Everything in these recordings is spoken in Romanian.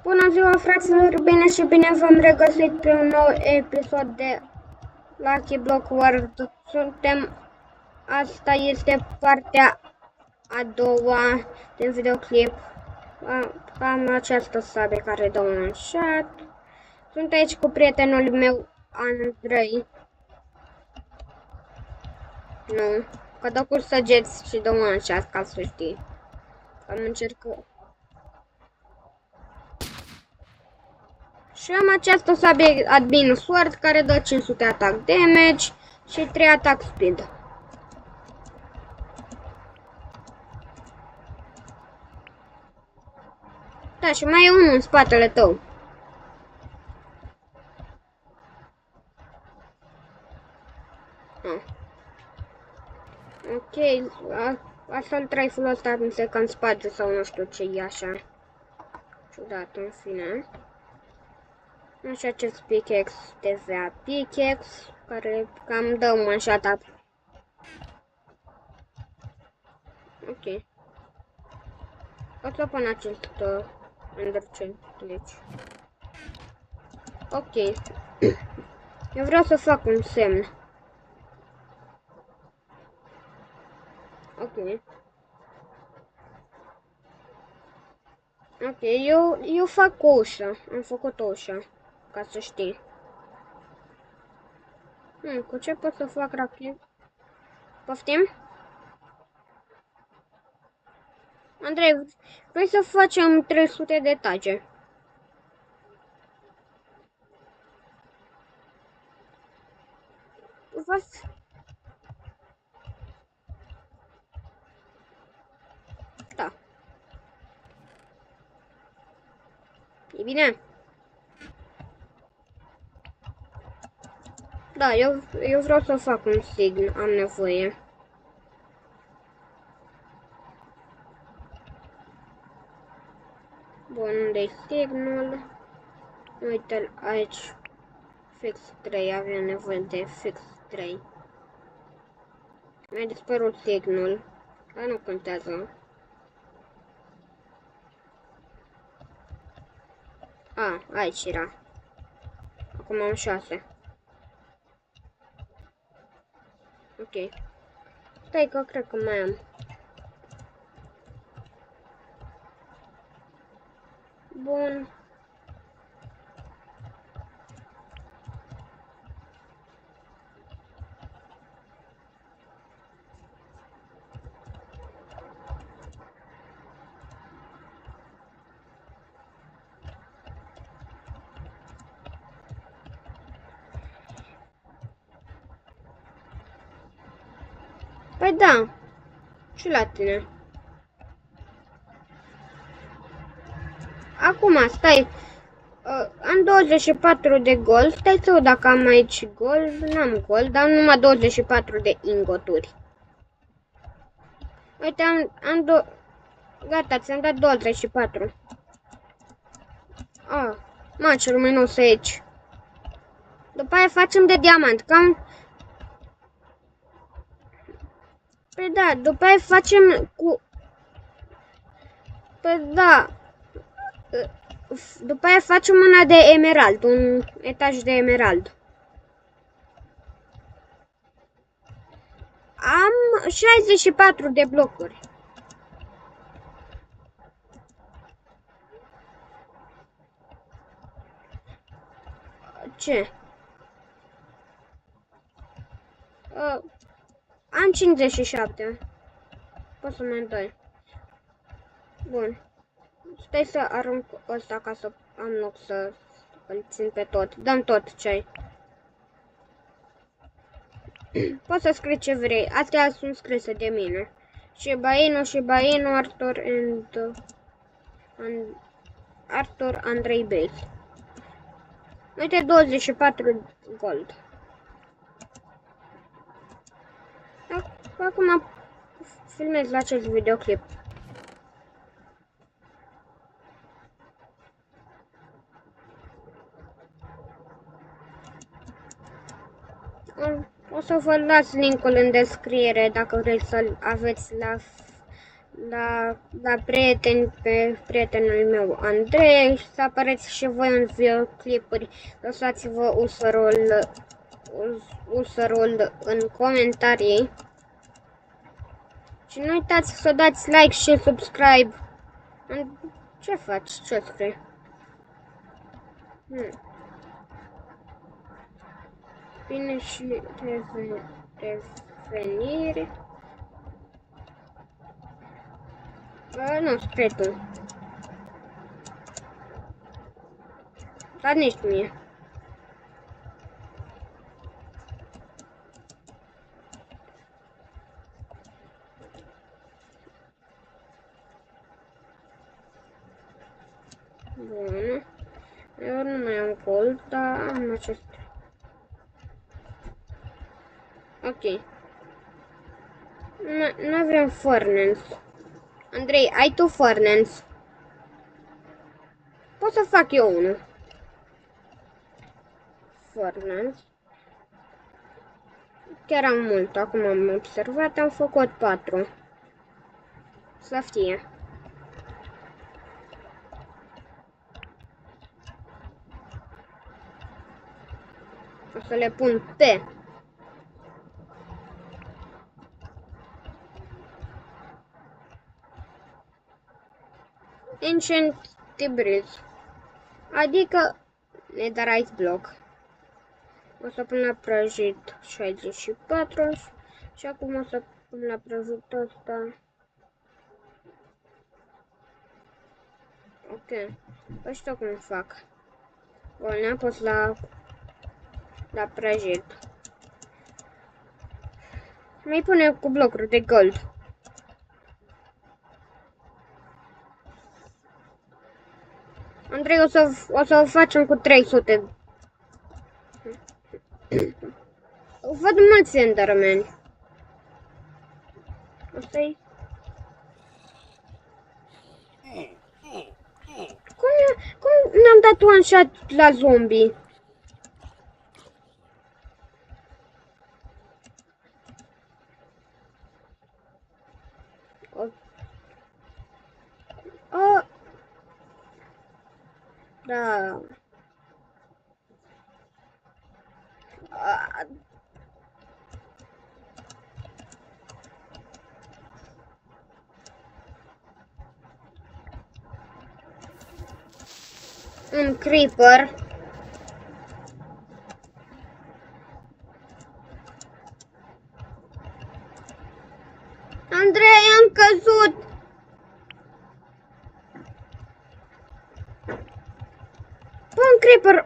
Bună ziua, fraților! Bine și bine v-am regăsit pe un nou episod de Lucky Block World. Asta este partea a doua din videoclip. Am această sabie care dă un shot. Sunt aici cu prietenul meu, Andrei. Nu, că dă cu săgeți și dă un shot, ca să știi. Am încercat. Și am această sabie Admin Sword care dă 500 attack damage și 3 attack speed. Da, și mai e unul în spatele tău. Ok, astfel trifle-ul ăsta mi se cam sparge sau nu știu ce e așa. Ciudat, în fine. Așa acest pickaxe, TVA pickaxe, care cam dă un shot up. Ok. O să pun acest underchain aici. Ok. Eu vreau să fac un semn. Ok. Ok, eu fac o ușă. Am făcut o ușă. Ca să știi. Cu ce pot să fac rapid? Poftim? Andrei, vrei să facem 300 de etage? Da. E bine? Da, eu vreau să fac un sign, am nevoie. Bun, unde-i signul? Uite-l aici. Fix 3, avem nevoie de fix 3. Mi-a dispărut signul. Dar nu contează. Aici era. Acum am 6. Ok. Stai că cred că mai am. Bun. Păi da. Și la tine. Acum, stai. Am 24 de gold. Stai să dacă am aici gold. N-am gold, dar numai 24 de ingoturi. Uite, gata, ți-am dat 24. Cel luminos aici. După aia facem de diamant. Păi da, după aia facem cu... Păi da. După aia facem una de emerald. Un etaj de emerald. Am 64 de blocuri. Ce? Am 57. Poți să mai dai. Bun. Stai să arunc ăsta ca să am loc să îl țin pe tot. Dăm tot ce ai. Poți să scrii ce vrei. Astea sunt scrise de mine. Shiba Inu, Arthur Andrei Bale. Uite, 24 gold. Acum filmez la acest videoclip. O să vă las linkul în descriere dacă vreți să-l aveți la prieteni, pe prietenul meu Andrei, și să apareți și voi în videoclipuri. Lăsați-vă userul în comentarii. Și nu uitați să dați like și subscribe. Ce faci? Ce scrii? Bine și revenire. Nu, scrie tu. Dar nici mie. Bun. Eu nu mai am gold, dar am acest. Ok. Nu avem furnace. Andrei, ai tu furnace? Pot să fac eu unul. Furnace. Chiar am mult. Acum am observat, am făcut 4. Să fie. O să le pun pe. Ancient Debris. Adică netherite block. O să pun la prăjit 64 și acum o să pun la prăjit ăsta. Ok. Păi știu cum fac. Bun, ne-am pus la prăjit. Mai punem cu blocuri de gold. Andrei, o să o facem cu 300. Văd mulți endermeni. Asta-i... Cum ne-am dat one shot la zombie? Da. Un creeper. Andrei, am căzut. Pun creeper.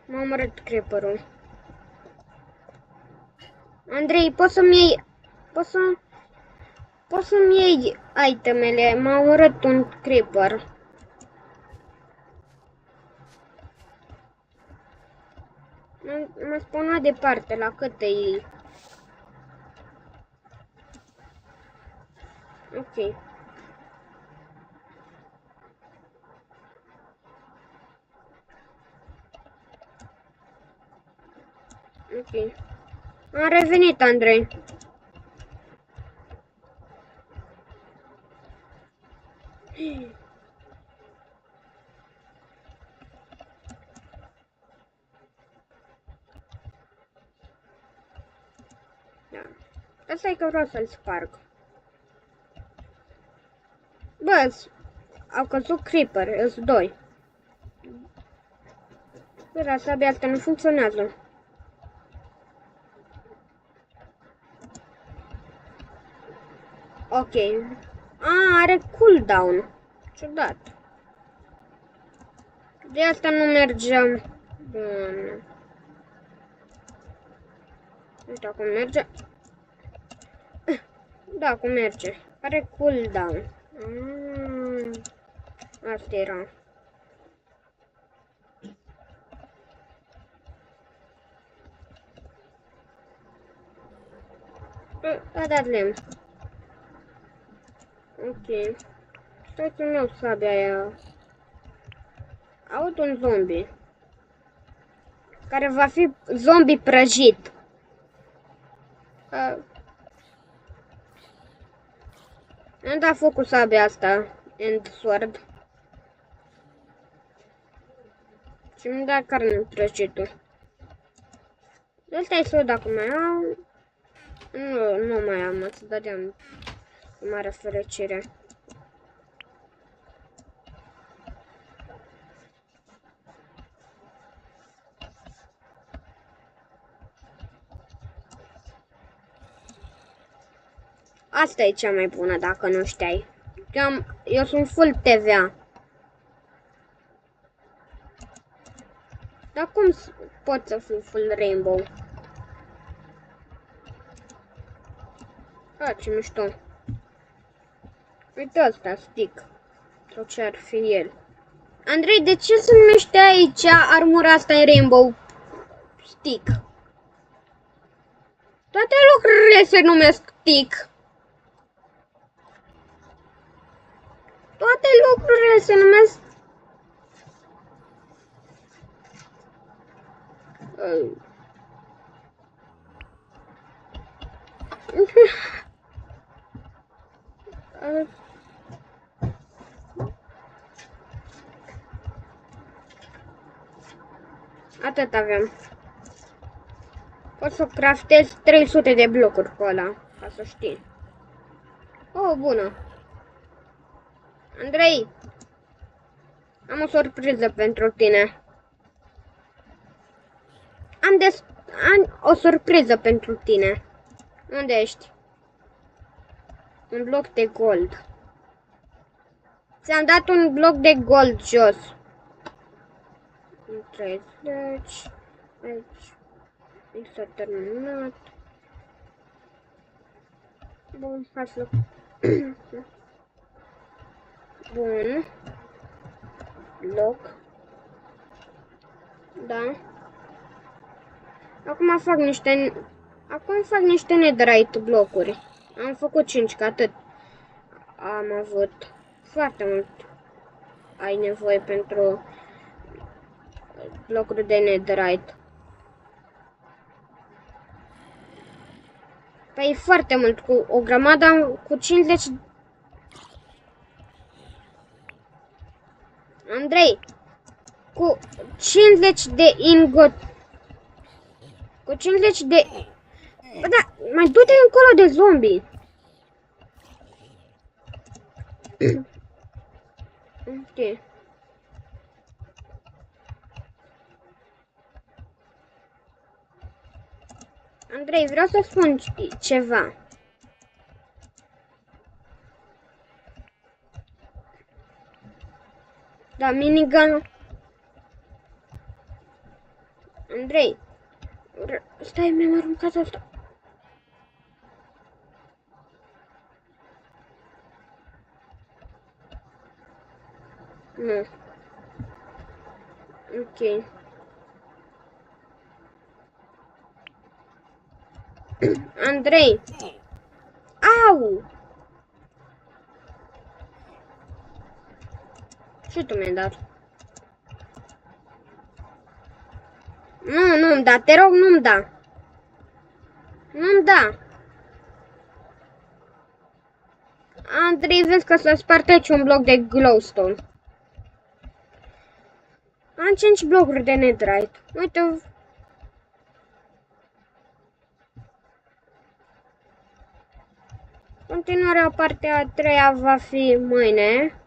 M-a omorât creeperul. Andrei, poți să-mi iei... Poți să-mi iei itemele. M-a omorât un creeper. M-a spawnat departe, la câte e. Ok. Ok. Am revenit, Andrei. Da. Asta e că vreau să-l sparg. Bă, au căzut creeper, îs 2. Bă, dar sabia asta nu funcționează. Ok. Are cooldown. Ciudat. De asta nu mergeam. Bun. Uite, acum merge. Da, acum merge. Are cooldown. Asta era. A dat lemn. Ok. Stai să-mi iau sabia aia. Aud un zombie. Care va fi zombie prăjit. Am dat foc cu sabia asta, End Sword. Și mi-a dat carne prăjită. Ăsta e să dacă mai am. Nu mai am, să dădeam cu mare fericire. Asta e cea mai bună dacă nu știai. Eu sunt full TVA. Dar cum pot să fiu full Rainbow? A, ce mișto. Uite asta, stick. Sau ce ar fi el. Andrei, de ce se numește aici armura asta e Rainbow Stick? Toate lucrurile se numesc stick. Toate lucrurile se numesc... Atât avem. Poți să craftezi 300 de blocuri pe ăla, ca să știi. Oh, bună. Andrei, am o surpriză pentru tine. Am o surpriză pentru tine. Unde ești? Un bloc de gold. Ți-am dat un bloc de gold jos. 30. Aici s-a terminat. Bun, hai să... Bun. Bloc. Da. Acum fac niște netherite blocuri. Am făcut 5, că atât am avut. Foarte mult ai nevoie pentru blocuri de netherite. Păi e foarte mult, cu o grămadă, cu 50... Andrei, cu 50 de ingot... Cu 50 de... Bă, da, mai du-te încolo de zombie. Ok. Andrei, vreau să spun ceva. Da, minigun. Andrei. Stai, mi-am aruncat asta. Nu. Ok. Andrei. Au! Ce tu mi-ai dat? Nu-mi da, te rog, nu-mi da. Nu-mi da. Andrei, vezi că să spart aici un bloc de glowstone. Am 5 blocuri de netherite. Uite. Continuarea partea a treia va fi mâine.